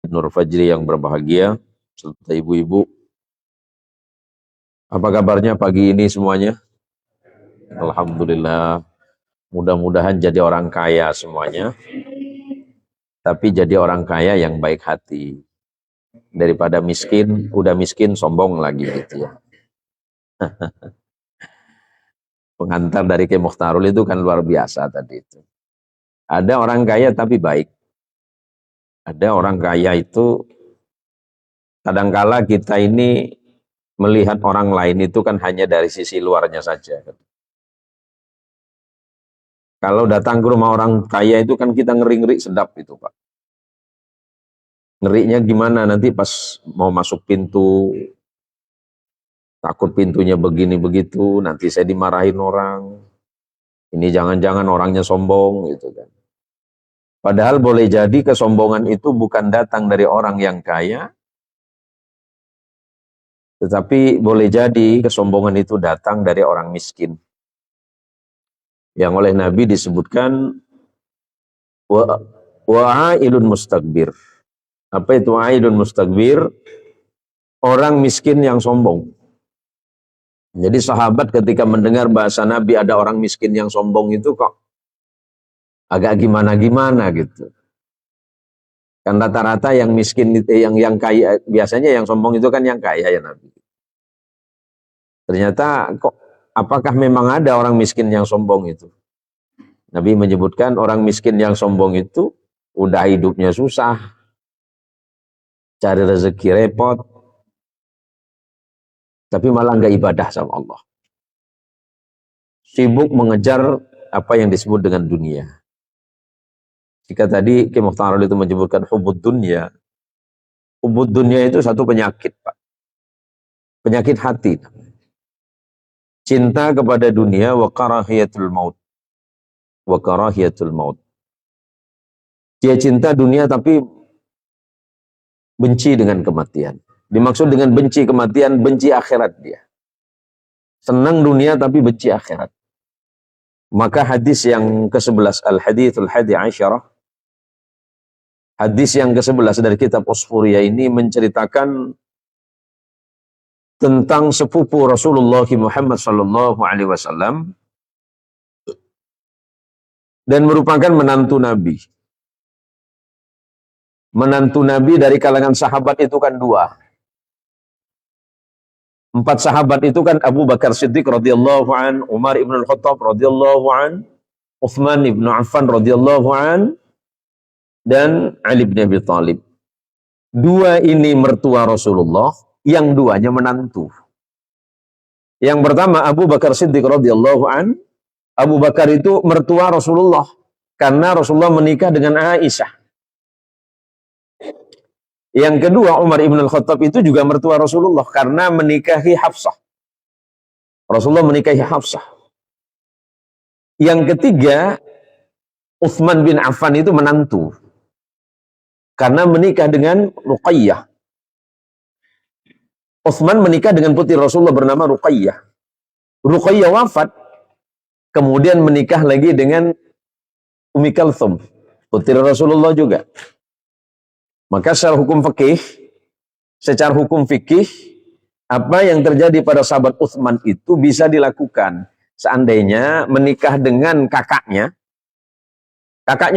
Nur Fajri yang berbahagia, serta ibu-ibu. Apa kabarnya pagi ini semuanya? Alhamdulillah, mudah-mudahan jadi orang kaya semuanya, tapi jadi orang kaya yang baik hati. Daripada miskin, udah miskin sombong lagi gitu ya. Pengantar dari Kiai Mukhtarul itu kan luar biasa tadi itu. Ada orang kaya tapi baik. Ada orang kaya itu, kadangkala kita ini melihat orang lain itu kan hanya dari sisi luarnya saja. Kalau datang ke rumah orang kaya itu kan kita ngeri-ngeri sedap itu Pak. Ngerinya gimana nanti pas mau masuk pintu, takut pintunya begini begitu, nanti saya dimarahin orang. Ini jangan-jangan orangnya sombong gitu kan. Padahal boleh jadi kesombongan itu bukan datang dari orang yang kaya, tetapi boleh jadi kesombongan itu datang dari orang miskin. Yang oleh Nabi disebutkan wa'ailun mustakbir. Apa itu wa'ailun mustakbir? Orang miskin yang sombong. Jadi sahabat ketika mendengar bahasa Nabi ada orang miskin yang sombong itu kok agak gimana-gimana gitu. Kan rata-rata yang miskin yang kaya, biasanya yang sombong itu kan yang kaya ya Nabi. Ternyata kok apakah memang ada orang miskin yang sombong itu? Nabi menyebutkan orang miskin yang sombong itu udah hidupnya susah, cari rezeki repot, tapi malah nggak ibadah sama Allah. Sibuk mengejar apa yang disebut dengan dunia. Jika tadi Kiai Mukhtarul itu menyebutkan hubud dunia itu satu penyakit Pak. Penyakit hati. Cinta kepada dunia wa karahiyatul maut. Wa karahiyatul maut. Dia cinta dunia tapi benci dengan kematian. Dimaksud dengan benci kematian, benci akhirat dia. Senang dunia tapi benci akhirat. Maka hadis yang ke-11, Al-Hadithul Hadi Asyarah, hadis yang ke-11 dari kitab Usfuriyah ini menceritakan tentang sepupu Rasulullah Muhammad sallallahu alaihi wasallam dan merupakan menantu Nabi. Menantu Nabi dari kalangan sahabat itu kan dua. 4 sahabat itu kan Abu Bakar Siddiq radhiyallahu an, Umar ibn al-Khattab radhiyallahu an, Uthman ibn Affan radhiyallahu an, dan Ali bin Abi Thalib. 2 ini mertua Rasulullah, yang 2-nya menantu. Yang pertama Abu Bakar Siddiq radhiyallahu an, Abu Bakar itu mertua Rasulullah karena Rasulullah menikah dengan Aisyah. Yang kedua Umar ibn al-Khattab itu juga mertua Rasulullah karena menikahi Hafsah. Rasulullah menikahi Hafsah. Yang ketiga Uthman bin Affan itu menantu karena menikah dengan Ruqayyah. Uthman menikah dengan putri Rasulullah bernama Ruqayyah. Ruqayyah wafat, kemudian menikah lagi dengan Ummi Kalthum, putri Rasulullah juga. Maka secara hukum fikih, apa yang terjadi pada sahabat Uthman itu bisa dilakukan. Seandainya menikah dengan kakaknya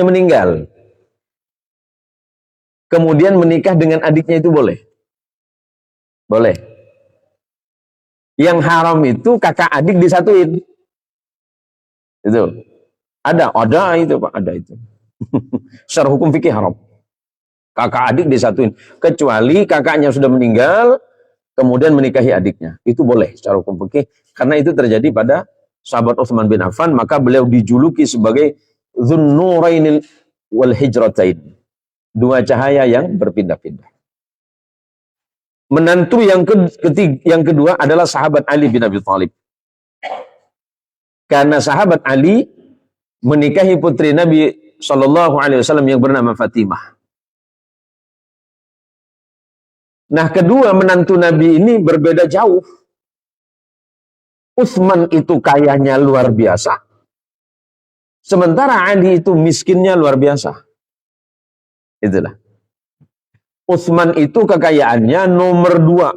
meninggal. Kemudian menikah dengan adiknya itu boleh. Boleh. Yang haram itu kakak adik disatuin. Itu. Ada itu Pak, ada itu. Secara hukum fikih haram. Kakak adik disatuin. Kecuali kakaknya sudah meninggal, kemudian menikahi adiknya. Itu boleh secara hukum fikih. Karena itu terjadi pada sahabat Utsman bin Affan, maka beliau dijuluki sebagai Dzunnurainil wal Hijratain. 2 cahaya yang berpindah-pindah. Menantu yang kedua adalah sahabat Ali bin Abi Thalib. Karena sahabat Ali menikahi putri Nabi sallallahu alaihi wasallam yang bernama Fatimah. Nah, kedua menantu Nabi ini berbeda jauh. Utsman itu kayanya luar biasa. Sementara Ali itu miskinnya luar biasa. Itulah. Utsman itu kekayaannya nomor 2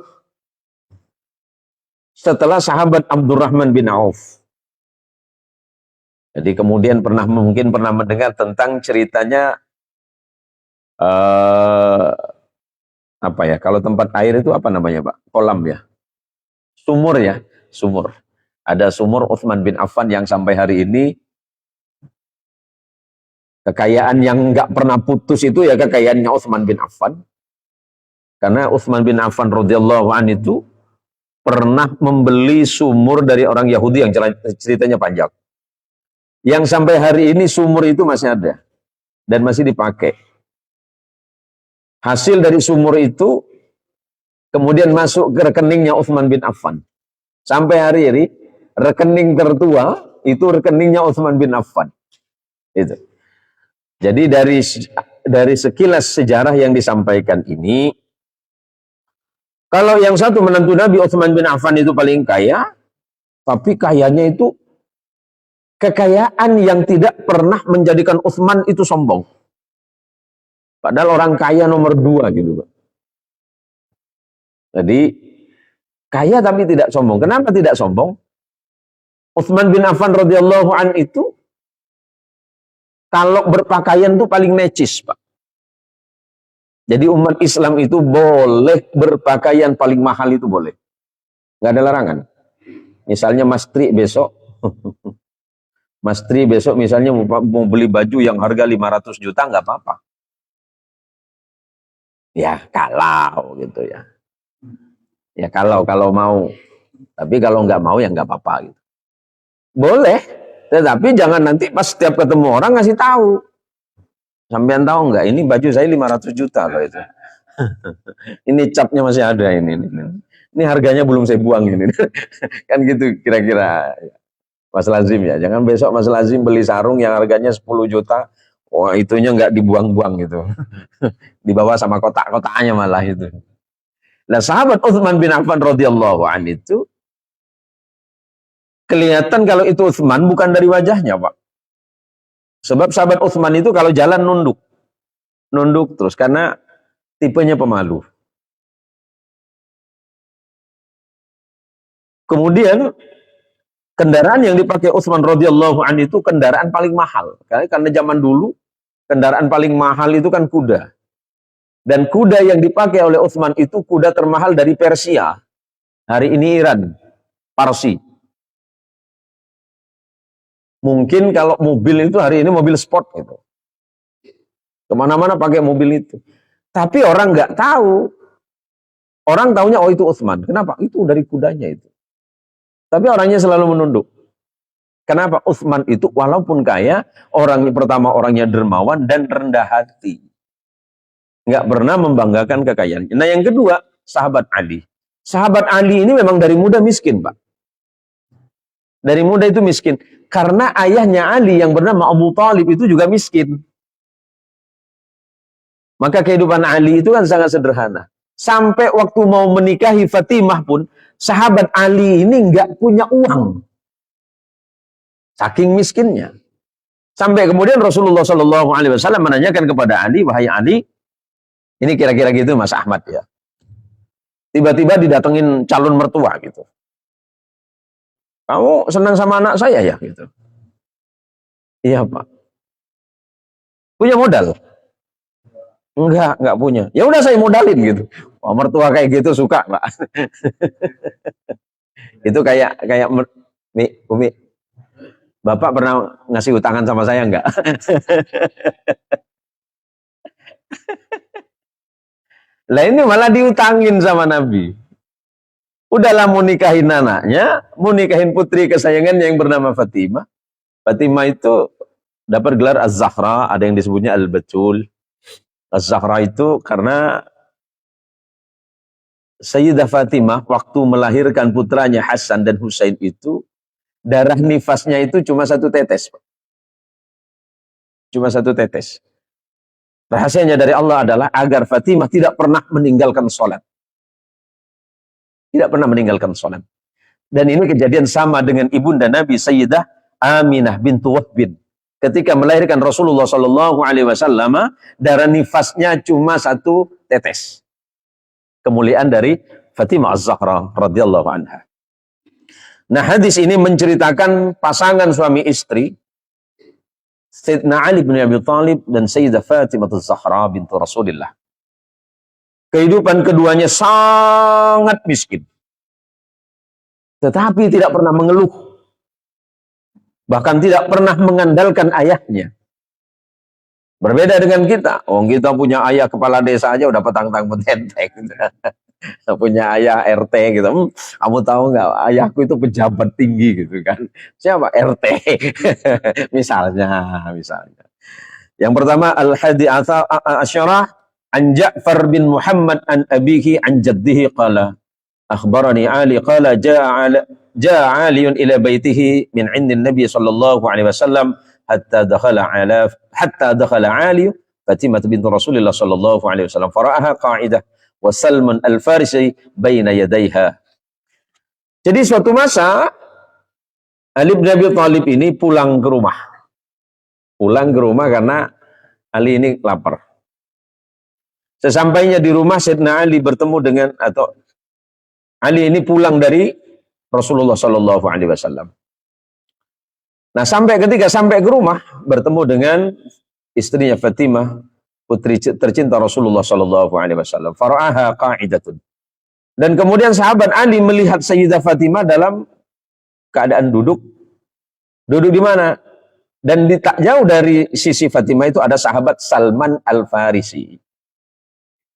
setelah sahabat Abdurrahman bin Auf. Jadi kemudian mungkin pernah mendengar tentang ceritanya apa ya? Kalau tempat air itu apa namanya, Pak? Kolam ya, sumur ya, sumur. Ada sumur Utsman bin Affan yang sampai hari ini kekayaan yang nggak pernah putus itu ya kekayaannya Utsman bin Affan. Karena Utsman bin Affan radhiyallahu anhu itu pernah membeli sumur dari orang Yahudi yang ceritanya panjang. Yang sampai hari ini sumur itu masih ada dan masih dipakai. Hasil dari sumur itu kemudian masuk ke rekeningnya Utsman bin Affan. Sampai hari ini rekening tertua itu rekeningnya Utsman bin Affan. Itu. Jadi dari sekilas sejarah yang disampaikan ini, kalau yang satu menantu Nabi Utsman bin Affan itu paling kaya, tapi kayanya itu kekayaan yang tidak pernah menjadikan Utsman itu sombong. Padahal orang kaya nomor 2 gitu, Pak. Jadi kaya tapi tidak sombong. Kenapa tidak sombong? Utsman bin Affan radhiyallahu an itu kalau berpakaian itu paling necis, Pak. Jadi umat Islam itu boleh berpakaian paling mahal itu boleh. Nggak ada larangan. Misalnya Mas Tri besok misalnya mau beli baju yang harga 500 juta nggak apa-apa. Ya kalau gitu ya. Ya kalau mau. Tapi kalau nggak mau ya nggak apa-apa gitu. Boleh. Tetapi jangan nanti pas setiap ketemu orang ngasih tahu. Sampean tahu nggak? Ini baju saya 500 juta loh itu. Ini capnya masih ada ini. Ini harganya belum saya buang ini. Kan gitu kira-kira Mas Lazim ya. Jangan besok Mas Lazim beli sarung yang harganya 10 juta. Wah itunya nggak dibuang-buang gitu. Dibawa sama kotak-kotaknya malah itu. Nah sahabat Utsman bin Affan radhiyallahu anhu itu kelihatan kalau itu Utsman bukan dari wajahnya, Pak. Sebab sahabat Utsman itu kalau jalan nunduk. Nunduk terus karena tipenya pemalu. Kemudian kendaraan yang dipakai Utsman radhiyallahu anhu itu kendaraan paling mahal. Karena zaman dulu kendaraan paling mahal itu kan kuda. Dan kuda yang dipakai oleh Utsman itu kuda termahal dari Persia. Hari ini Iran, Parsi. Mungkin kalau mobil itu hari ini mobil sport gitu. Kemana-mana pakai mobil itu. Tapi orang nggak tahu. Orang taunya oh itu Utsman. Kenapa? Itu dari kudanya itu. Tapi orangnya selalu menunduk. Kenapa? Utsman itu walaupun kaya, orangnya dermawan dan rendah hati. Nggak pernah membanggakan kekayaan. Nah yang kedua, sahabat Ali. Sahabat Ali ini memang dari muda miskin, Pak. Dari muda itu miskin. Karena ayahnya Ali yang bernama Abu Thalib itu juga miskin. Maka kehidupan Ali itu kan sangat sederhana. Sampai waktu mau menikahi Fatimah pun, sahabat Ali ini nggak punya uang. Saking miskinnya. Sampai kemudian Rasulullah SAW menanyakan kepada Ali, wahai Ali, ini kira-kira gitu Mas Ahmad ya. Tiba-tiba didatengin calon mertua gitu. Kamu senang sama anak saya ya gitu. Iya Pak. Punya modal? Enggak punya. Ya udah saya modalin gitu. Wah, mertua kayak gitu suka, Pak. Itu kayak Umi, Bapak pernah ngasih utangan sama saya enggak? Lah ini malah diutangin sama Nabi. Udahlah mau nikahin anaknya, mau nikahin putri kesayangannya yang bernama Fatimah. Fatimah itu dapat gelar Az-Zahra, ada yang disebutnya Al-Batul. Az-Zahra itu karena Sayyidah Fatimah waktu melahirkan putranya Hasan dan Husain itu, darah nifasnya itu cuma 1 tetes. Cuma 1 tetes. Rahasianya dari Allah adalah agar Fatimah tidak pernah meninggalkan sholat. Tidak pernah meninggalkan sholat. Dan ini kejadian sama dengan ibunda Nabi Sayyidah Aminah bintu Wahbin. ketika melahirkan Rasulullah Shallallahu Alaihi Wasallam, darah nifasnya cuma 1 tetes. Kemuliaan dari Fatimah Az-Zahra radhiyallahu anha. Nah, hadis ini menceritakan pasangan suami istri Sayyidina Ali bin Abi Thalib dan Sayyidah Fatimah Az-Zahra bintu Rasulillah. Kehidupan keduanya sangat miskin. Tetapi tidak pernah mengeluh. Bahkan tidak pernah mengandalkan ayahnya. Berbeda dengan kita. Oh, kita punya ayah kepala desa aja udah petang-tang petenteng. Punya ayah RT gitu. Kamu tahu nggak? Ayahku itu pejabat tinggi gitu kan. Siapa? RT. misalnya. Yang pertama Al-Hadi Asyarah an Ja'far bin Muhammad an abihi an jaddihi qala akhbarani Ali qala ja'a Aliun ila baitihi min 'indi Nabi sallallahu alaihi wasallam hatta dakhala Ali Fatimah bint Rasulillah sallallahu alaihi wasallam fara'aha qa'idah wa Salman al-Farisi baina yadayha. Jadi suatu masa Ali bin Abi Thalib ini pulang ke rumah. Pulang ke rumah karena Ali ini lapar. Sesampainya di rumah Sayyidina Ali bertemu dengan atau Ali ini pulang dari Rasulullah Shallallahu Alaihi Wasallam. Nah, ketika sampai ke rumah bertemu dengan istrinya Fatimah, putri tercinta Rasulullah Shallallahu Alaihi Wasallam. Fara'aha qa'idatun. Dan kemudian sahabat Ali melihat Sayyidah Fatimah dalam keadaan duduk. Duduk di mana? Dan tak jauh dari sisi Fatimah itu ada sahabat Salman Al-Farisi.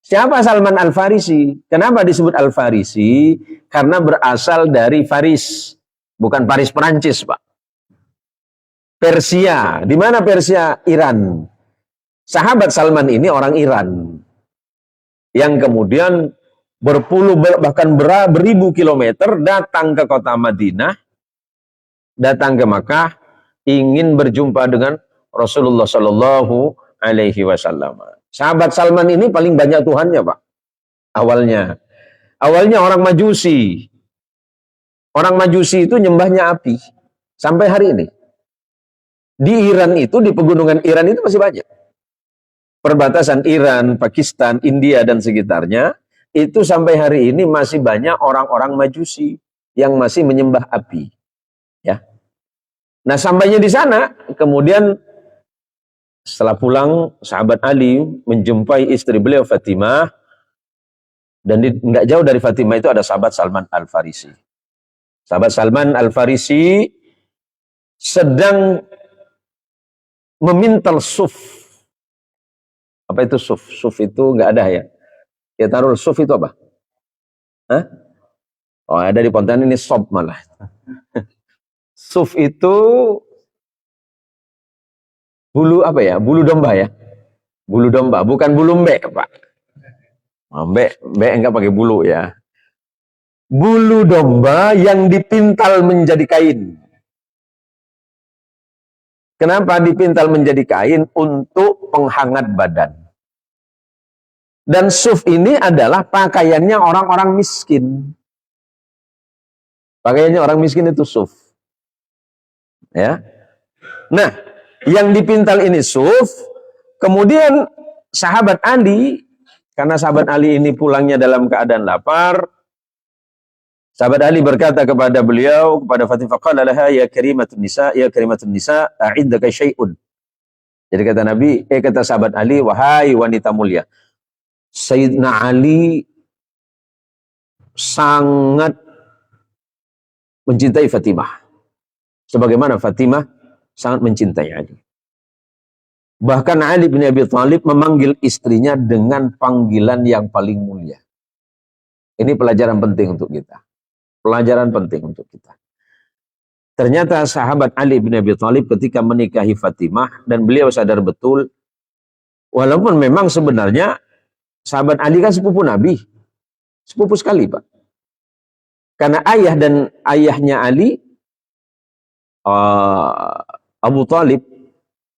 Siapa Salman Al-Farisi? Kenapa disebut Al-Farisi? Karena berasal dari Faris. Bukan Paris Perancis, Pak. Persia. Di mana Persia? Iran. Sahabat Salman ini orang Iran. Yang kemudian bahkan beribu kilometer datang ke kota Madinah. Datang ke Makkah. Ingin berjumpa dengan Rasulullah Shallallahu Alaihi Wasallam. Sahabat Salman ini paling banyak Tuhannya, Pak. Awalnya orang Majusi. Orang Majusi itu nyembahnya api. Sampai hari ini. Di Iran itu, di pegunungan Iran itu masih banyak. Perbatasan Iran, Pakistan, India, dan sekitarnya. Itu sampai hari ini masih banyak orang-orang Majusi. Yang masih menyembah api. Ya. Nah, sampainya di sana, kemudian setelah pulang, sahabat Ali menjumpai istri beliau Fatimah, dan nggak jauh dari Fatimah itu ada sahabat Salman Al-Farisi. Sahabat Salman Al-Farisi sedang memintal suf. Apa itu suf? Suf itu nggak ada ya? Ya taruh suf itu apa? Hah? Oh, ada di Pontianak ini sob malah. Suf itu bulu apa ya? Bulu domba ya? Bulu domba, bukan bulu mbek, Pak. Mbek enggak pakai bulu ya. Bulu domba yang dipintal menjadi kain. Kenapa dipintal menjadi kain? Untuk penghangat badan. Dan suf ini adalah pakaiannya orang-orang miskin. Pakaiannya orang miskin itu suf. Ya. Nah, yang dipintal ini suf, kemudian sahabat Ali, karena sahabat Ali ini pulangnya dalam keadaan lapar, sahabat Ali berkata kepada beliau, kepada Fatimah, qala laha ya karimatun nisa, a'indaka syai'un. Jadi kata Nabi, kata sahabat Ali, wahai wanita mulia, Sayyidina Ali sangat mencintai Fatimah. Sebagaimana Fatimah sangat mencintai Ali. Bahkan Ali bin Abi Thalib memanggil istrinya dengan panggilan yang paling mulia. Ini pelajaran penting untuk kita. Pelajaran penting untuk kita. Ternyata sahabat Ali bin Abi Thalib ketika menikahi Fatimah, dan beliau sadar betul, walaupun memang sebenarnya sahabat Ali kan sepupu Nabi. Sepupu sekali, Pak. Karena ayah dan ayahnya Ali, Abu Talib,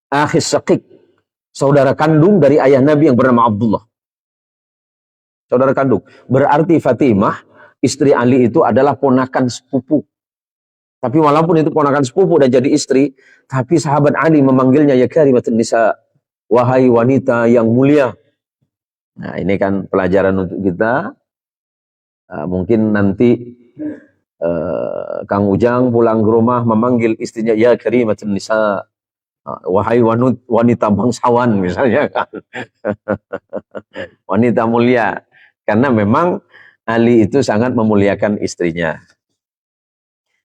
akhis Syaqiq, saudara kandung dari ayah Nabi yang bernama Abdullah. Saudara kandung. Berarti Fatimah, istri Ali itu adalah ponakan sepupu Tapi walaupun itu ponakan sepupu dan jadi istri, tapi sahabat Ali memanggilnya ya karimatun nisa, wahai wanita yang mulia. Nah, ini kan pelajaran untuk kita. Mungkin nanti Kang Ujang pulang ke rumah memanggil istrinya ya karimatun nisa, wahai wanita bangsawan misalnya kan. Wanita mulia. Karena memang Ali itu sangat memuliakan istrinya.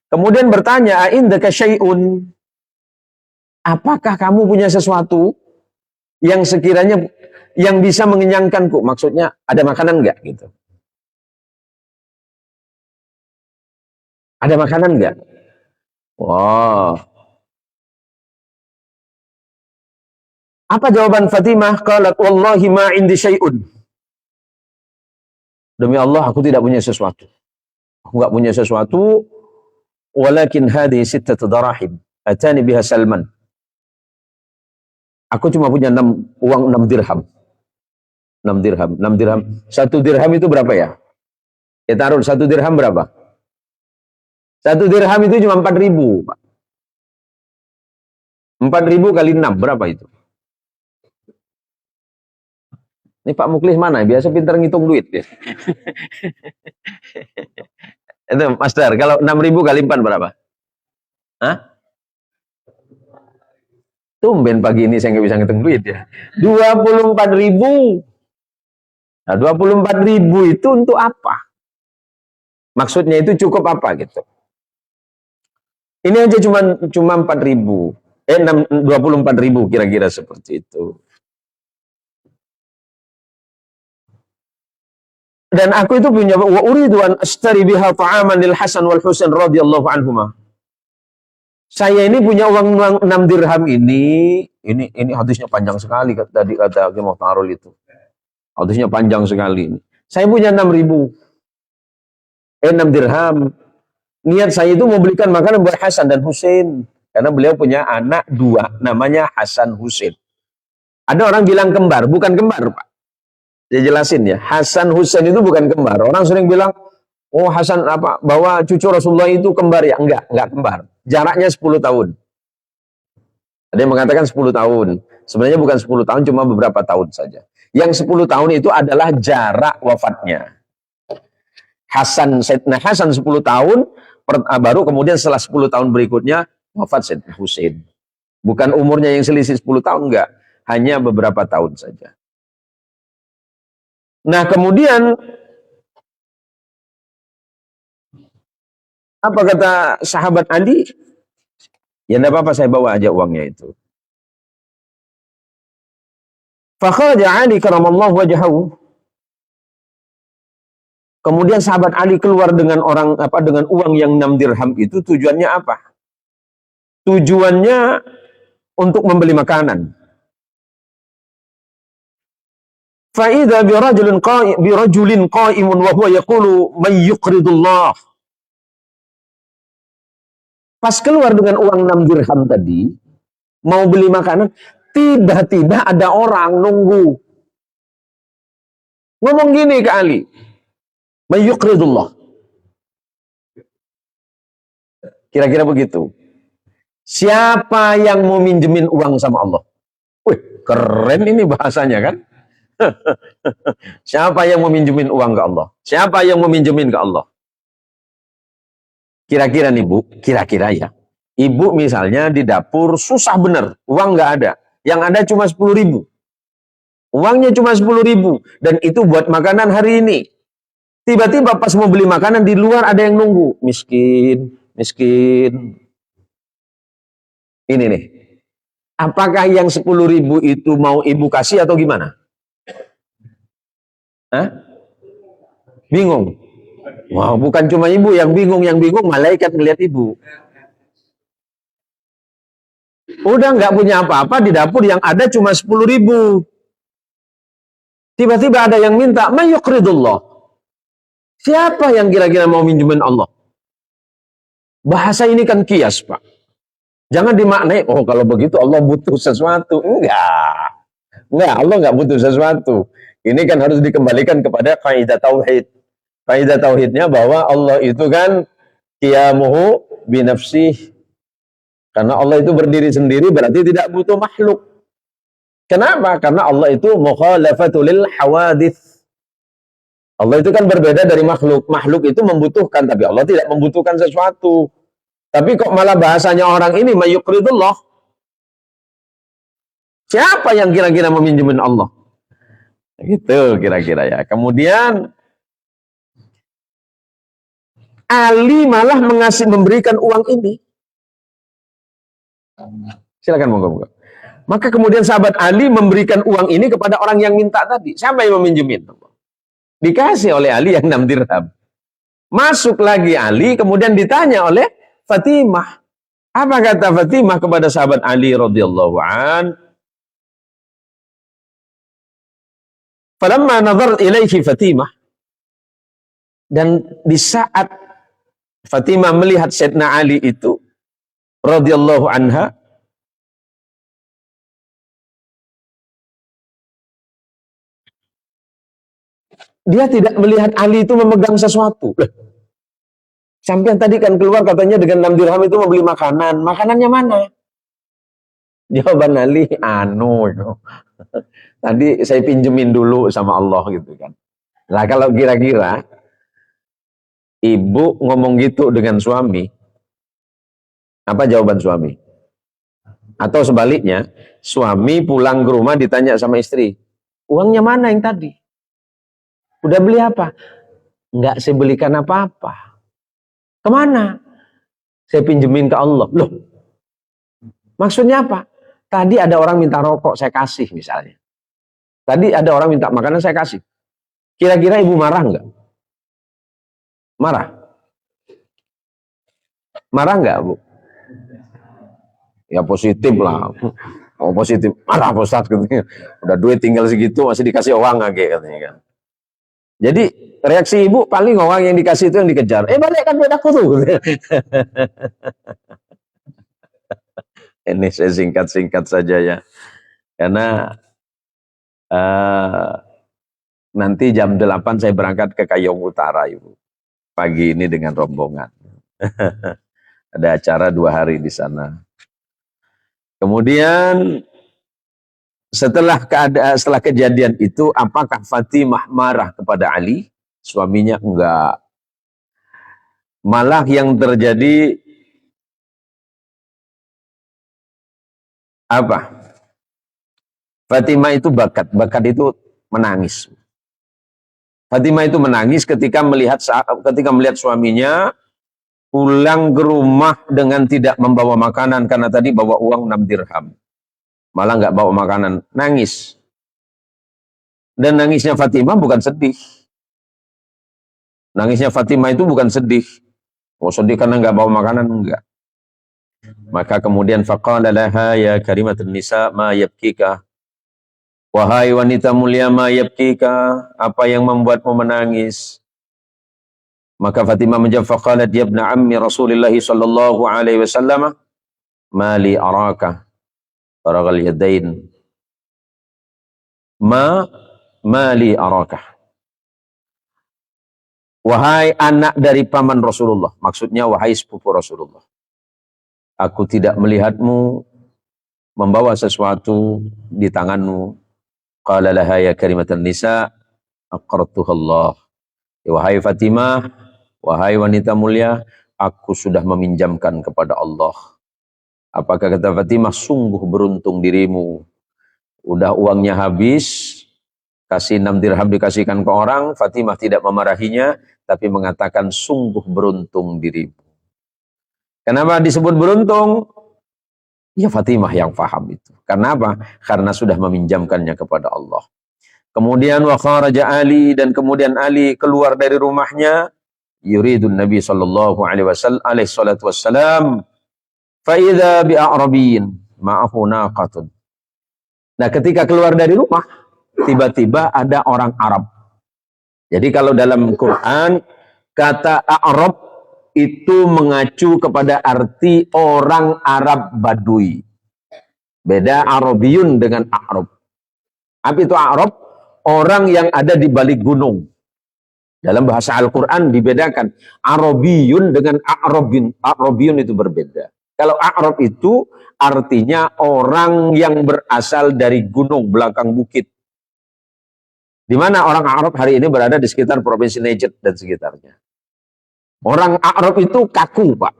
Kemudian bertanya, indaka syai'un, apakah kamu punya sesuatu yang sekiranya yang bisa mengenyangkanku? Maksudnya ada makanan enggak gitu? Ada makanan enggak? Wah. Apa jawaban Fatimah? Qalat wallahi ma indi syai'un. Demi Allah aku tidak punya sesuatu. Aku enggak punya sesuatu. Walakin hadhihi sittatu darahim atani biha Salman. Aku cuma punya uang 6 dirham. 6 dirham. 6 dirham. 1 dirham itu berapa ya? Ya taruh 1 dirham berapa? 1 dirham itu cuma 4.000, Pak. 4.000 kali 6 berapa itu? Ini Pak Muklis mana? Biasa pintar ngitung duit ya. Itu Mas Dar, kalau 6.000 kali 4 berapa? Hah? Tumben pagi ini saya nggak bisa ngitung duit ya. 24.000. Nah, 24.000 itu untuk apa? Maksudnya itu cukup apa gitu? Ini aja cuma 4.000. 24.000 kira-kira seperti itu. Dan aku itu punya wa uridu an ashtari biha ta'aman lil Hasan wal Husain radhiyallahu anhuma. Saya ini punya uang 6 dirham ini hadisnya panjang sekali tadi kata Ki Muhtarul itu. Hadisnya panjang sekali. Saya punya 6.000. 6 dirham. Niat saya itu mau belikan makanan buat Hasan dan Husain karena beliau punya anak 2 namanya Hasan Husain. Ada orang bilang kembar, bukan kembar, Pak. Saya jelasin ya, Hasan Husain itu bukan kembar. Orang sering bilang, oh Hasan apa bahwa cucu Rasulullah itu kembar ya? Enggak kembar. Jaraknya 10 tahun. Ada yang mengatakan 10 tahun. Sebenarnya bukan 10 tahun, cuma beberapa tahun saja. Yang 10 tahun itu adalah jarak wafatnya. Sayyidina Hasan 10 tahun, baru kemudian setelah 10 tahun berikutnya wafat Sayyidina Husain. Bukan umurnya yang selisih 10 tahun, enggak. Hanya beberapa tahun saja. Nah kemudian apa kata sahabat Ali? Ya enggak apa-apa, saya bawa aja uangnya itu. Fakharaja Ali karamallahu wajhahu. Kemudian sahabat Ali keluar dengan dengan uang yang 6 dirham itu, tujuannya apa? Tujuannya untuk membeli makanan. Fa'idha birajulin qa'imun wa huwa yaqulu man yuqridullah. Pas keluar dengan uang 6 dirham tadi, mau beli makanan, tiba-tiba ada orang nunggu. Ngomong gini ke Ali, man yuqridullah. Kira-kira begitu. Siapa yang mau minjemin uang sama Allah? Wih, keren ini bahasanya kan? Siapa yang mau minjemin uang ke Allah? Siapa yang mau minjemin ke Allah? Kira-kira nih Bu, kira-kira ya. Ibu misalnya di dapur susah bener, uang nggak ada. Yang ada cuma 10.000. Uangnya cuma 10.000 dan itu buat makanan hari ini. Tiba-tiba pas mau beli makanan di luar ada yang nunggu. Miskin. Ini nih. Apakah yang 10.000 itu mau ibu kasih atau gimana? Hah? Bingung. Wow, bukan cuma ibu yang bingung malaikat melihat ibu. Udah nggak punya apa-apa di dapur, yang ada cuma 10.000. Tiba-tiba ada yang minta, mayuqridullah. Siapa yang kira-kira mau minjemin Allah? Bahasa ini kan kias, Pak. Jangan dimaknai, oh kalau begitu Allah butuh sesuatu. Enggak, Allah nggak butuh sesuatu. Ini kan harus dikembalikan kepada kaidah tauhid. Kaidah tauhidnya bahwa Allah itu kan qiyamuhu binafsih. Karena Allah itu berdiri sendiri berarti tidak butuh makhluk. Kenapa? Karena Allah itu mukhalafatul hawadits. Allah itu kan berbeda dari makhluk. Makhluk itu membutuhkan, tapi Allah tidak membutuhkan sesuatu. Tapi kok malah bahasanya orang ini mayuqridullah. Siapa yang kira-kira meminjemin Allah? Gitu kira-kira ya. Kemudian Ali malah memberikan uang ini. Silakan monggo. Maka kemudian sahabat Ali memberikan uang ini kepada orang yang minta tadi. Siapa yang meminjemin? Dikasih oleh Ali yang 6 dirham. Masuk lagi Ali, kemudian ditanya oleh Fatimah. Apa kata Fatimah kepada sahabat Ali radhiyallahu an? Falamma nadhar ilaihi Fatimah. Dan di saat Fatimah melihat Sayyidina Ali itu radhiyallahu anha, dia tidak melihat Ali itu memegang sesuatu. Sampai tadi kan keluar katanya dengan 6 dirham itu membeli makanan. Makanannya mana? Jawaban Ali, tadi saya pinjemin dulu sama Allah gitu kan. Nah kalau kira-kira ibu ngomong gitu dengan suami, apa jawaban suami? Atau sebaliknya, suami pulang ke rumah ditanya sama istri, uangnya mana yang tadi? Udah beli apa? Enggak, saya belikan apa-apa. Kemana? Saya pinjemin ke Allah. Loh, maksudnya apa? Tadi ada orang minta rokok, saya kasih misalnya. Tadi ada orang minta makanan, saya kasih. Kira-kira ibu marah enggak? Marah? Marah enggak, Bu? Ya positif lah. Oh positif. Marah Ustaz katanya. Udah duit tinggal segitu masih dikasih uang lagi katanya kan. Jadi reaksi ibu paling orang yang dikasih itu yang dikejar. Balikkan duit aku tuh. Ini saya singkat-singkat saja ya. Karena nanti jam 8 saya berangkat ke Kayong Utara Ibu. Pagi ini dengan rombongan. Ada acara 2 hari di sana. Kemudian setelah kejadian itu, apakah Fatimah marah kepada Ali? Suaminya enggak. Malah yang terjadi apa? Fatimah itu bakat itu menangis. Fatimah itu menangis ketika melihat suaminya pulang ke rumah dengan tidak membawa makanan karena tadi bawa uang 6 dirham. Malah nggak bawa makanan, nangis. Dan nangisnya Fatimah bukan sedih. Nangisnya Fatimah itu bukan sedih. Oh sedih karena nggak bawa makanan, enggak. Maka kemudian faqala laha ya karimatun nisa ma yabkika. Wahai wanita mulia ma yabkika, apa yang membuatmu menangis? Maka Fatimah menjawab faqalat ya ibna ammi Rasulillah sallallahu alaihi wasallam ma li araka faragal yadain ma li araka. Wahai anak dari paman Rasulullah, maksudnya wahai sepupu Rasulullah, aku tidak melihatmu membawa sesuatu di tanganmu. Qala laha ya karimatan nisa aqartuha Allah. Wahai Fatimah, wahai wanita mulia, aku sudah meminjamkan kepada Allah. Apakah kata Fatimah, sungguh beruntung dirimu. Udah uangnya habis, kasih 6 dirham dikasihkan ke orang, Fatimah tidak memarahinya, tapi mengatakan sungguh beruntung dirimu. Kenapa disebut beruntung? Ya Fatimah yang paham itu. Karena apa? Karena sudah meminjamkannya kepada Allah. Kemudian wa kharaja Ali, dan kemudian Ali keluar dari rumahnya, yuridun Nabi sallallahu alaihi wasallam fa idza bi a'rabiyyin ma'ahu naqatun. Nah, ketika keluar dari rumah, tiba-tiba ada orang Arab. Jadi kalau dalam Quran kata Arab itu mengacu kepada arti orang Arab Badui. Beda Arabiyun dengan Arab. Apa itu Arab? Orang yang ada di balik gunung. Dalam bahasa Al-Quran dibedakan. Arabiyun dengan a'rabin. Arabiyun itu berbeda. Kalau a'rab itu artinya orang yang berasal dari gunung, belakang bukit. Di mana orang Arab hari ini berada di sekitar Provinsi Najd dan sekitarnya. Orang Arab itu kaku, Pak.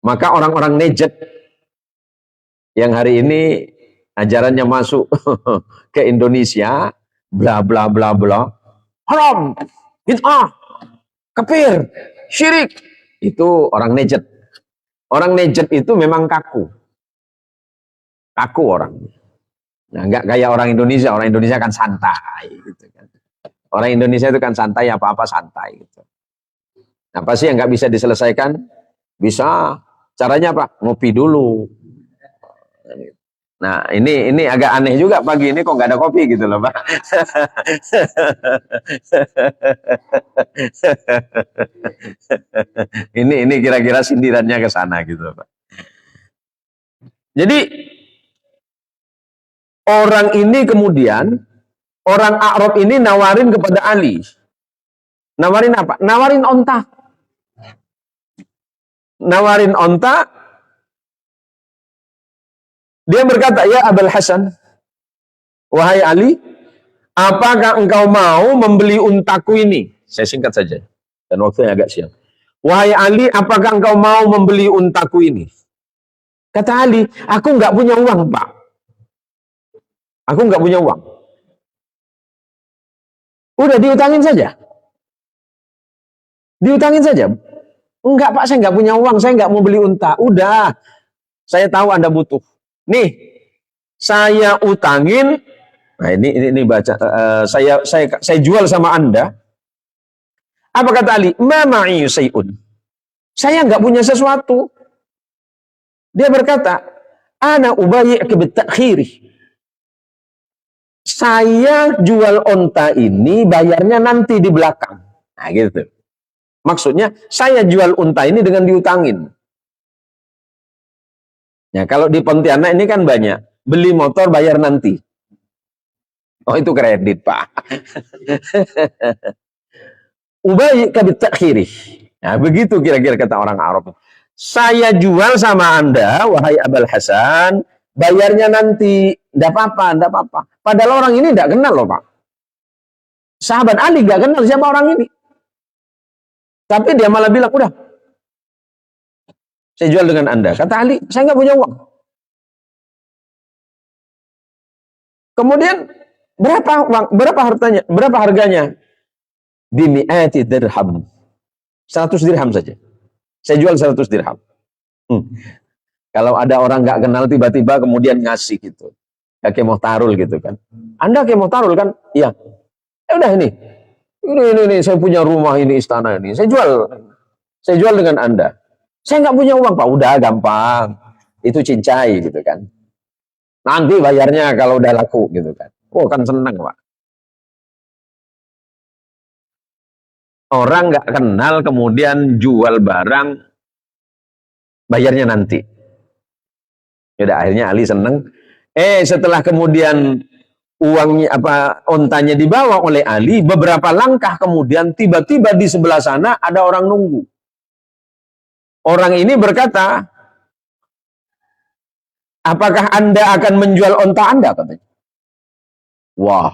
Maka orang-orang Najd yang hari ini ajarannya masuk ke Indonesia, bla bla bla bla, haram, bid'ah, kafir, syirik, itu orang Najd. Orang Najd itu memang kaku. Kaku orang. Nah, enggak kayak orang Indonesia. Orang Indonesia kan santai gitu kan. Orang Indonesia itu kan santai, apa-apa santai gitu. Apa sih yang nggak bisa diselesaikan? Bisa. Caranya apa? Ngopi dulu. Nah, ini agak aneh juga pagi ini kok nggak ada kopi gitu loh, Pak. Ini kira-kira sindirannya ke sana gitu, Pak. Jadi orang ini kemudian, orang Arab ini nawarin kepada Ali. Nawarin apa? Nawarin onta. Nawarin onta. Dia berkata, ya Abul Hasan, wahai Ali, apakah engkau mau membeli untaku ini? Saya singkat saja, dan waktunya agak siang. Wahai Ali, apakah engkau mau membeli untaku ini? Kata Ali, aku nggak punya uang, Pak. Aku nggak punya uang. Udah diutangin saja. Diutangin saja. Enggak, Pak, saya nggak punya uang, saya nggak mau beli unta. Udah, saya tahu Anda butuh. Nih, saya utangin. Nah, ini baca. Saya jual sama Anda. Apa kata Ali? Ma ma'i syai'un. Saya nggak punya sesuatu. Dia berkata, ana ubayyi'ka bit-ta'khiri. Saya jual onta ini, bayarnya nanti di belakang. Nah, gitu. Maksudnya, saya jual unta ini dengan diutangin. Ya, kalau di Pontianak ini kan banyak. Beli motor, bayar nanti. Oh, itu kredit, Pak. Ubayyi'ka bit-ta'khiri. Nah, begitu kira-kira kata orang Arab. Saya jual sama Anda, wahai Abul Hasan, bayarnya nanti. Tidak apa-apa, tidak apa-apa. Padahal orang ini tidak kenal loh, Pak. Sahabat Ali tidak kenal siapa orang ini. Tapi dia malah bilang, udah, saya jual dengan Anda. Kata Ali, saya nggak punya uang. Kemudian, berapa uang? Berapa harganya? Bimi'ati dirham. 100 dirham saja. Saya jual 100 dirham. Kalau ada orang nggak kenal tiba-tiba kemudian ngasih gitu. Kayak mau tarul gitu kan. Anda kayak mau tarul kan? Iya. Udah ini. Ini saya punya rumah ini, istana ini. Saya jual dengan Anda. Saya nggak punya uang, Pak. Udah gampang. Itu cincai gitu kan. Nanti bayarnya kalau udah laku gitu kan. Oh, kan senang, Pak. Orang nggak kenal kemudian jual barang bayarnya nanti. Yaudah, akhirnya Ali seneng. Setelah kemudian uangnya ontanya dibawa oleh Ali, beberapa langkah kemudian tiba-tiba di sebelah sana ada orang nunggu. Orang ini berkata, apakah Anda akan menjual onta Anda? Katanya. Wah,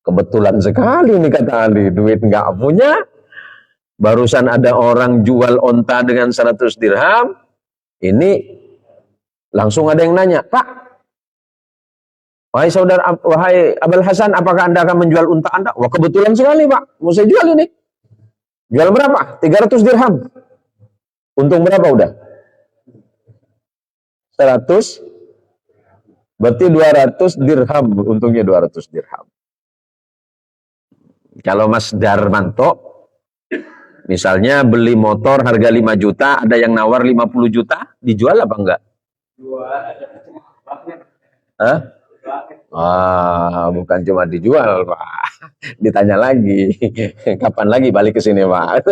kebetulan sekali nih kata Ali, duit nggak punya. Barusan ada orang jual onta dengan 100 dirham. Ini langsung ada yang nanya, Pak, wahai Abul Hasan, apakah Anda akan menjual unta Anda? Wah, kebetulan sekali, Pak. Mau saya jual ini. Jual berapa? 300 dirham. Untung berapa udah? 100. Berarti 200 dirham. Untungnya 200 dirham. Kalau Mas Darmanto, misalnya beli motor harga 5 juta, ada yang nawar 50 juta, dijual apa enggak? Hah? Bukan cuma dijual, Pak. Ditanya lagi, kapan lagi balik ke sini, Pak?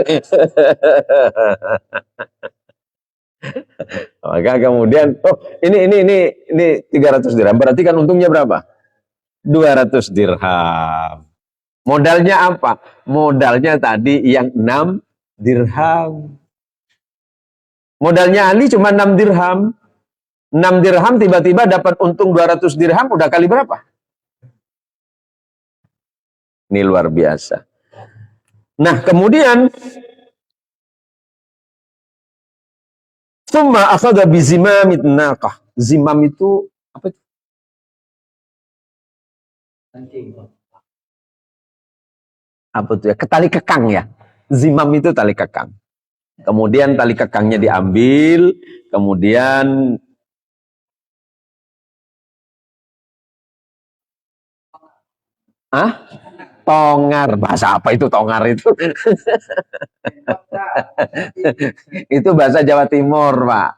Maka kemudian, ini 300 dirham. Berarti kan untungnya berapa? 200 dirham. Modalnya apa? Modalnya tadi yang 6 dirham. Modalnya Ali cuma 6 dirham. 6 dirham tiba-tiba dapat untung 200 dirham, udah kali berapa? Ini luar biasa. Nah, kemudian summa akhadha bizimamit naqah. Zimam itu apa itu? Apa itu ya? Tali kekang ya. Zimam itu tali kekang. Kemudian tali kekangnya diambil, kemudian tongar. Bahasa apa itu tongar itu? Itu bahasa Jawa Timur, Pak.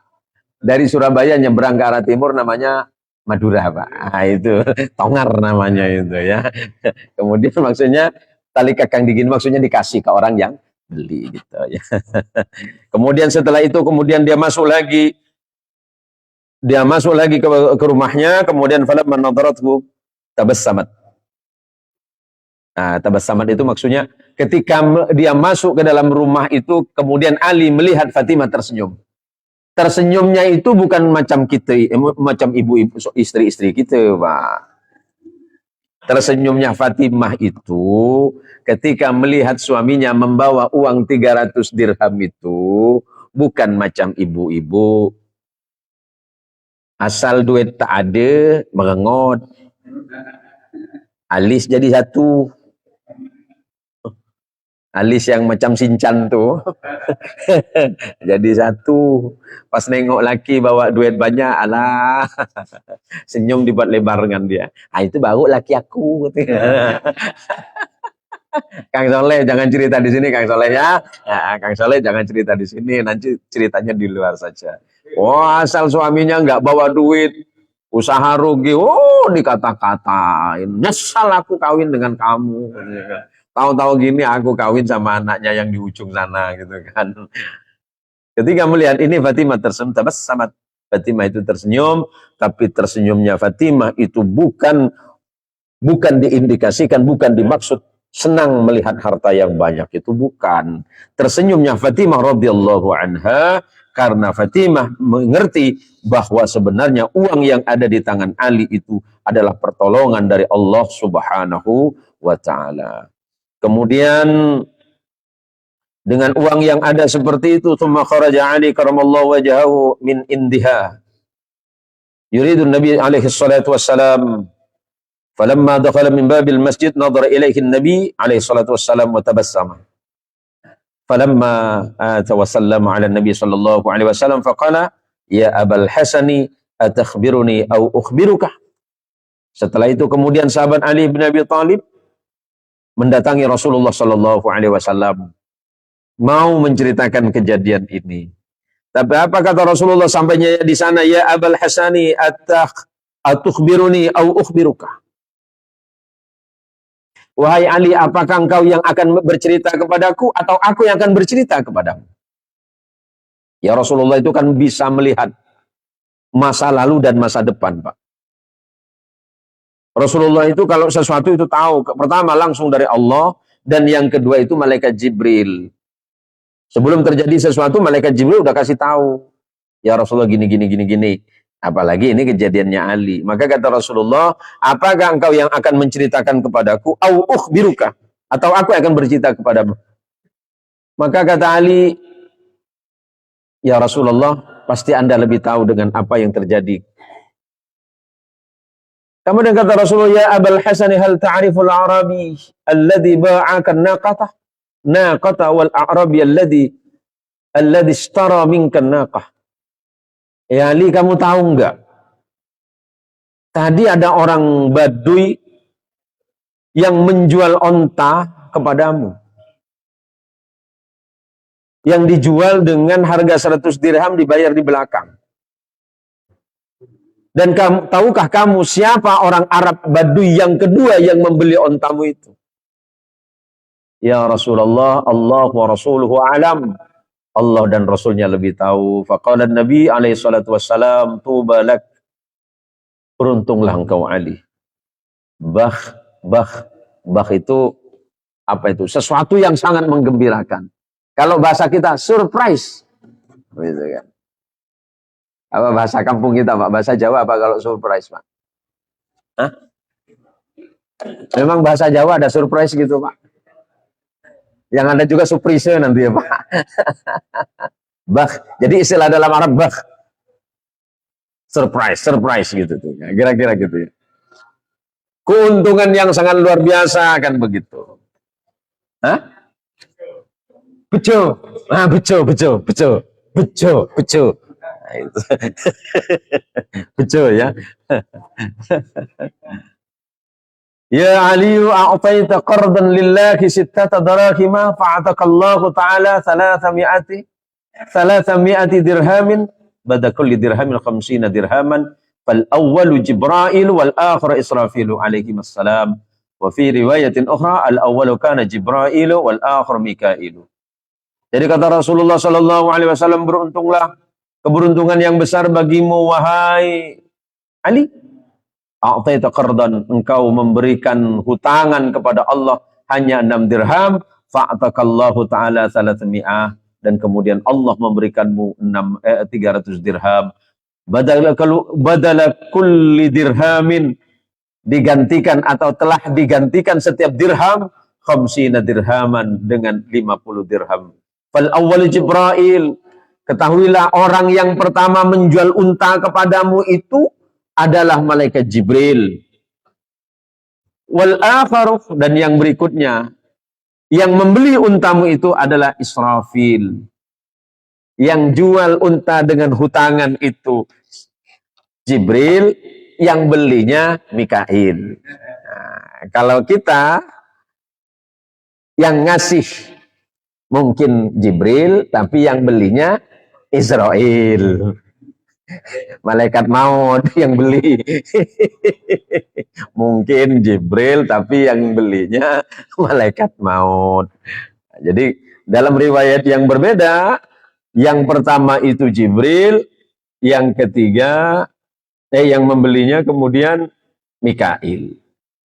Dari Surabaya nyebrang ke arah timur namanya Madura, Pak. Nah, itu tongar namanya itu ya. Kemudian maksudnya tali kekang dingin maksudnya dikasih ke orang yang beli gitu ya. Kemudian setelah itu kemudian dia masuk lagi ke rumahnya, kemudian falamma nadarathu tabassamat. Nah, tabassamat itu maksudnya ketika dia masuk ke dalam rumah itu, kemudian Ali melihat Fatimah tersenyum. Tersenyumnya itu bukan macam kita, macam ibu-ibu istri-istri kita, Pak. Tersenyumnya Fatimah itu ketika melihat suaminya membawa uang 300 dirham itu bukan macam ibu-ibu asal duit tak ada merengot, alis jadi satu, alis yang macam Sinchan tuh jadi satu. Pas nengok laki bawa duit banyak, alah senyum dibuat lebar dengan dia. Ah, itu baru laki aku. Kang Soleh jangan cerita di sini, Kang Soleh ya. Kang Soleh jangan cerita di sini, nanti ceritanya di luar saja. Wah, asal suaminya nggak bawa duit, usaha rugi, dikata-katain. Nyesal aku kawin dengan kamu. Tahu-tahu gini aku kawin sama anaknya yang di ujung sana gitu kan. Ketika melihat ini Fatimah tersenyum, sama Fatimah itu tersenyum, tapi tersenyumnya Fatimah itu bukan diindikasikan, bukan dimaksud senang melihat harta yang banyak, itu bukan. Tersenyumnya Fatimah radhiyallahu anha karena Fatimah mengerti bahwa sebenarnya uang yang ada di tangan Ali itu adalah pertolongan dari Allah Subhanahu wa taala. Kemudian dengan uang yang ada seperti itu, thumma kharaja Ali karamallahu wajhahu min indiha. Yuridu Nabi alaihi salatu wassalam. Falamma dakhala min babil masjid nadhara ilaihi Nabi alaihi salatu wassalam wa tabassama. Falamma tawassalama ala Nabi sallallahu alaihi wasallam faqala ya Abul Hasani atakhbiruni au ukhbiruka. Setelah itu kemudian sahabat Ali bin Abi Thalib mendatangi Rasulullah sallallahu alaihi wasallam mau menceritakan kejadian ini. Tapi apa kata Rasulullah sampainya di sana, ya Abul Hasani atukhbiruni au ukhbiruka. Wahai Ali, apakah engkau yang akan bercerita kepadaku atau aku yang akan bercerita kepadamu? Ya Rasulullah itu kan bisa melihat masa lalu dan masa depan, Pak. Rasulullah itu kalau sesuatu itu tahu, pertama langsung dari Allah, dan yang kedua itu malaikat Jibril. Sebelum terjadi sesuatu, malaikat Jibril udah kasih tahu. Ya Rasulullah gini. Apalagi ini kejadiannya Ali. Maka kata Rasulullah, apakah engkau yang akan menceritakan kepadaku? Au ukhbiruka. Atau aku akan bercerita kepadamu. Maka kata Ali, ya Rasulullah, pasti Anda lebih tahu dengan apa yang terjadi. Kemudian kata Rasulullah, ya Abul Hasan, hal ta'riful Arabi alladhi ba'aka naqata wal Arabi alladhi ishtara minka naqah. Ya Ali, kamu tahu enggak? Tadi ada orang Baduy yang menjual onta kepadamu. Yang dijual dengan harga 100 dirham dibayar di belakang. Dan tahukah kamu siapa orang Arab Baduy yang kedua yang membeli ontamu itu? Ya Rasulullah, Allah wa rasuluhu alam. Allah dan Rasulnya lebih tahu. Faqala Nabi alaihi salatu wassalam, tubalak, beruntunglah engkau Ali. Bah itu Apa itu? Sesuatu yang sangat menggembirakan. Kalau bahasa kita surprise. Gitu kan. Apa bahasa kampung kita, Pak? Bahasa Jawa apa kalau surprise, Pak? Hah? Memang bahasa Jawa ada surprise gitu, Pak. Yang ada juga surprise nanti ya, Pak. Bah. Jadi istilah dalam Arab bah. Surprise gitu tuh. Kira-kira gitu ya. Keuntungan yang sangat luar biasa kan begitu. Hah? Bejo. Ah, bejo. Nah, itu. Bejo ya. Ya Aliyu a'taita qardan lillahi sittata darahima fa'atakallahu ta'ala thalathami'ati dirhamin bada kulli dirhamin khamsina dirhaman fal awwalu Jibril wal akhir Israfil alaihi wassalam wa fi riwayatin ukhra al awwalu kana Jibril wal akhir Mikail. Jadi kata Rasulullah sallallahu alaihi wasallam, beruntunglah, keberuntungan yang besar bagimu wahai Ali. A'taita qardan, engkau memberikan hutangan kepada Allah hanya 6 dirham, fa'atakallahu ta'ala 300, dan kemudian Allah memberikanmu 300 dirham. Badala kulli dirhamin, digantikan atau telah digantikan setiap dirham khamsina dirhaman, dengan 50 dirham. Fal awwal Jibril, ketahuilah orang yang pertama menjual unta kepadamu itu adalah malaikat Jibril. Wal akhar, dan yang berikutnya yang membeli untamu itu adalah Israfil. Yang jual unta dengan hutangan itu Jibril, yang belinya Mikail. Nah, kalau kita yang ngasih mungkin Jibril, tapi yang belinya Israel. Malaikat maut yang beli. Mungkin Jibril, tapi yang belinya malaikat maut. Jadi dalam riwayat yang berbeda, yang pertama itu Jibril, yang ketiga yang membelinya kemudian Mikail.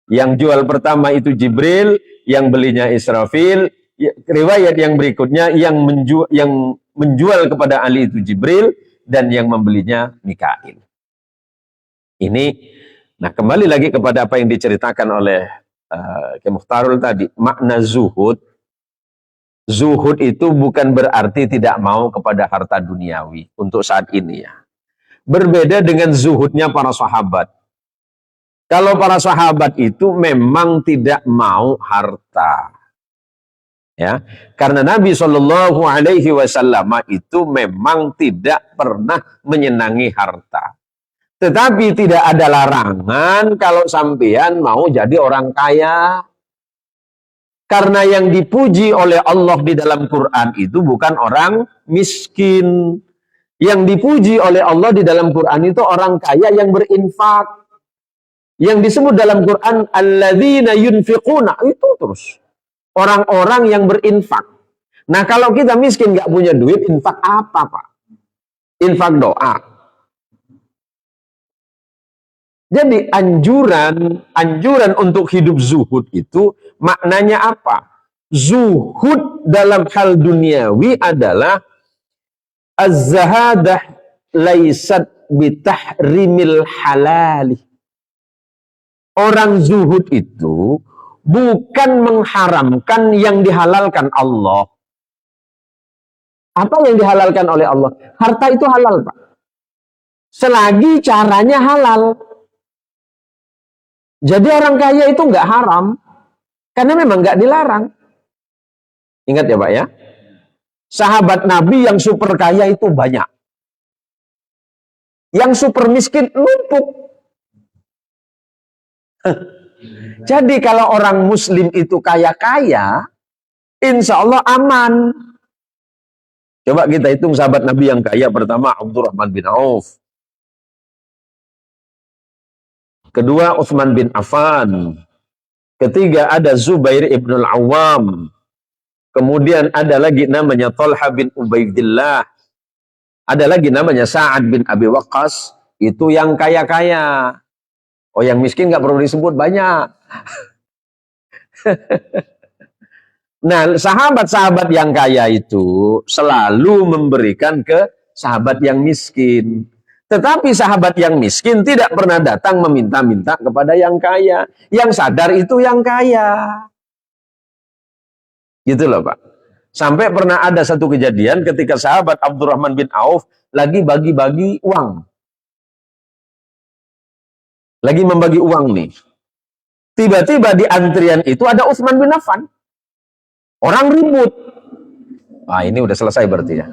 Yang jual pertama itu Jibril, yang belinya Israfil. Riwayat yang berikutnya yang menjual kepada Ali itu Jibril, dan yang membelinya Mikail. Ini, nah kembali lagi kepada apa yang diceritakan oleh Ki Mukhtarul tadi, makna zuhud. Zuhud itu bukan berarti tidak mau kepada harta duniawi untuk saat ini ya. Berbeda dengan zuhudnya para sahabat. Kalau para sahabat itu memang tidak mau harta. Ya, karena Nabi Shallallahu Alaihi Wasallam itu memang tidak pernah menyenangi harta. Tetapi tidak ada larangan kalau sampean mau jadi orang kaya. Karena yang dipuji oleh Allah di dalam Quran itu bukan orang miskin. Yang dipuji oleh Allah di dalam Quran itu orang kaya yang berinfak. Yang disebut dalam Quran alladzina yunfiquna, itu terus orang-orang yang berinfak. Nah, kalau kita miskin nggak punya duit, infak apa, Pak? Infak doa. Jadi anjuran untuk hidup zuhud itu maknanya apa? Zuhud dalam hal duniawi adalah az-zahadah laisat bitahrimil halali. Orang zuhud itu bukan mengharamkan yang dihalalkan Allah. Apa yang dihalalkan oleh Allah? Harta itu halal, Pak. Selagi caranya halal. Jadi orang kaya itu nggak haram. Karena memang nggak dilarang. Ingat ya, Pak ya. Sahabat Nabi yang super kaya itu banyak. Yang super miskin numpuk. Jadi kalau orang muslim itu kaya-kaya, insya Allah aman. Coba kita hitung sahabat Nabi yang kaya. Pertama Abdurrahman bin Auf. Kedua Utsman bin Affan. Ketiga ada Zubair ibn al-Awwam. Kemudian ada lagi namanya Talha bin Ubaidillah. Ada lagi namanya Sa'ad bin Abi Waqqas. Itu yang kaya-kaya. Oh, yang miskin nggak perlu disebut, banyak. Nah, sahabat-sahabat yang kaya itu selalu memberikan ke sahabat yang miskin. Tetapi sahabat yang miskin tidak pernah datang meminta-minta kepada yang kaya. Yang sadar itu yang kaya. Gitu loh Pak. Sampai pernah ada satu kejadian ketika sahabat Abdurrahman bin Auf lagi bagi-bagi uang. Lagi membagi uang nih. Tiba-tiba di antrian itu ada Utsman bin Affan. Orang ribut. Ah, ini udah selesai berarti ya.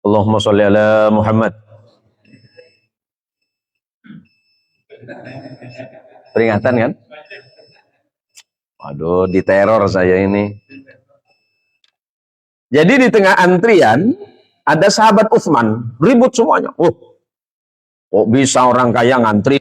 Allahumma sholli ala Muhammad. Peringatan kan? Waduh, diteror saya ini. Jadi di tengah antrian ada sahabat Utsman, ribut semuanya. Oh, kok bisa orang kaya ngantri